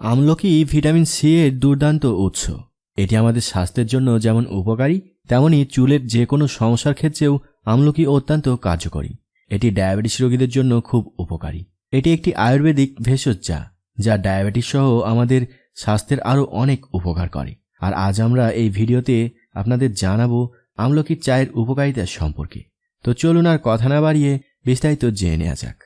আমলকি vitamin C এর দুর্দান্ত উৎস। এটি আমাদের স্বাস্থ্যের জন্য যেমন উপকারী, তেমনি চুলের যে কোনো সমস্যার ক্ষেত্রেও আমলকি অত্যন্ত কার্যকরী। এটি ডায়াবেটিস রোগীদের জন্য খুব উপকারী। এটি একটি আয়ুর্বেদিক ভেষজ চা, যা ডায়াবেটিস সহ আমাদের স্বাস্থ্যের আরও অনেক উপকার করে। আর আজ আমরা এই ভিডিওতে আপনাদের জানাবো আমলকির চায়ের উপকারিতা সম্পর্কে। তো চলুন আর কথা না বাড়িয়ে বিস্তারিত জেনে নেওয়া যাক।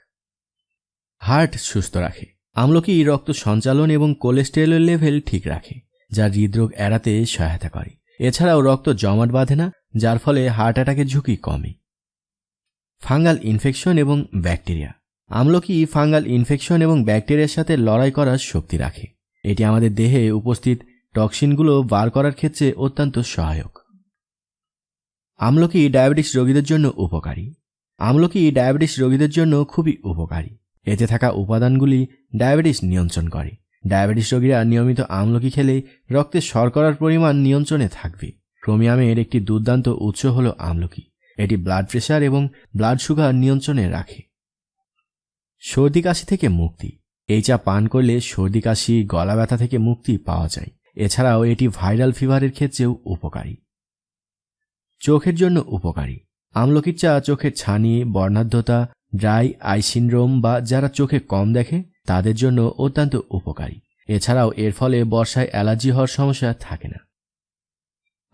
হার্ট সুস্থ রাখে। আমলকি রক্ত সঞ্চালন এবং কোলেস্টেরলের লেভেল ঠিক রাখে, যা হৃদরোগ এড়াতে সহায়তা করে। এছাড়াও রক্ত জমাট বাঁধে না, যার ফলে হার্ট অ্যাটাকের ঝুঁকি কমে। ফাঙ্গাল ইনফেকশন এবং ব্যাকটেরিয়া। আমলকি ফাঙ্গাল ইনফেকশন এবং ব্যাকটেরিয়ার সাথে লড়াই করার শক্তি রাখে। এটি আমাদের দেহে উপস্থিত টক্সিনগুলো বার করার ক্ষেত্রে অত্যন্ত সহায়ক। আমলকি ডায়াবেটিস রোগীদের জন্য উপকারী। আমলকি ডায়াবেটিস রোগীদের জন্য খুবই উপকারী। এতে থাকা উপাদানগুলি ডায়াবেটিস নিয়ন্ত্রণ করে। ডায়াবেটিস রোগীরা নিয়মিত আমলকি খেলে রক্তে শর্করার পরিমাণ নিয়ন্ত্রণে থাকবে। ক্রোমিয়ামের একটি দুর্দান্ত উৎস হল আমলকি। এটি ব্লাড প্রেশার এবং ব্লাড সুগার নিয়ন্ত্রণে রাখে। সর্দি কাশি থেকে মুক্তি। এই চা পান করলে সর্দি কাশি, গলা ব্যথা থেকে মুক্তি পাওয়া যায়। এছাড়াও এটি ভাইরাল ফিভারের ক্ষেত্রেও উপকারী। চোখের জন্য উপকারী। আমলকির চা চোখের ছানি, বর্ণাঢ্যতা, ড্রাই আই সিনড্রোম বা যারা চোখে কম দেখে তাদের জন্য অত্যন্ত উপকারী। এছাড়াও এর ফলে বর্ষায় অ্যালার্জি হওয়ার সমস্যা থাকে না।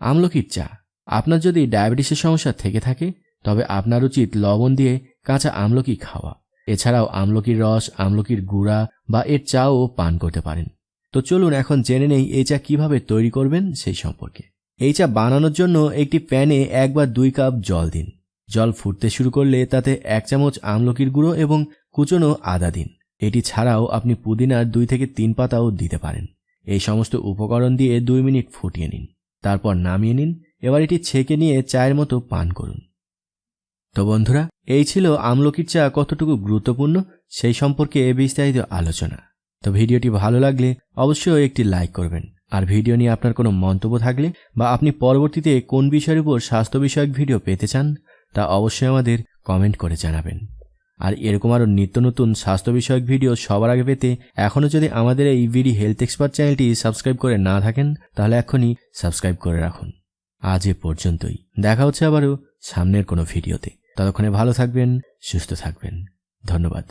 আমলকির চা। আপনার যদি ডায়াবেটিসের সমস্যা থেকে থাকে তবে আপনার উচিত লবণ দিয়ে কাঁচা আমলকি খাওয়া। এছাড়াও আমলকির রস, আমলকির গুঁড়া বা এর চাও পান করতে পারেন। তো চলুন এখন জেনে নেই এই চা কিভাবে তৈরি করবেন সেই সম্পর্কে। এই চা বানানোর জন্য একটি প্যানে 1 বা 2 কাপ জল দিন। জল ফুটতে শুরু করলে তাতে 1 চামচ আমলকির গুঁড়ো এবং কুচনো আদা দিন। এটি ছাড়াও আপনি পুদিনার 2 থেকে 3 পাতাও দিতে পারেন। এই সমস্ত উপকরণ দিয়ে 2 মিনিট ফুটিয়ে নিন, তারপর নামিয়ে নিন। এবার এটি ছেঁকে নিয়ে চায়ের মতো পান করুন। তো বন্ধুরা, এই ছিল আমলকির চা কতটুকু গুরুত্বপূর্ণ সেই সম্পর্কে বিস্তারিত আলোচনা। তো ভিডিওটি ভালো লাগলে অবশ্যই একটি লাইক করবেন। আর ভিডিও নিয়ে আপনার কোনো মন্তব্য থাকলে বা আপনি পরবর্তীতে কোন বিষয়ের উপর স্বাস্থ্য বিষয়ক ভিডিও পেতে চান তা অবশ্যই আমাদের কমেন্ট করে জানাবেন। আর এরকম আরও নিত্য নতুন স্বাস্থ্য বিষয়ক ভিডিও সবার আগে পেতে এখনও যদি আমাদের এই বিডি হেলথ এক্সপার্ট চ্যানেলটি সাবস্ক্রাইব করে না থাকেন তাহলে এখনই সাবস্ক্রাইব করে রাখুন। আজ এ পর্যন্তই। দেখা হচ্ছে আবারও সামনের কোনো ভিডিওতে। ততক্ষণে ভালো থাকবেন, সুস্থ থাকবেন। ধন্যবাদ।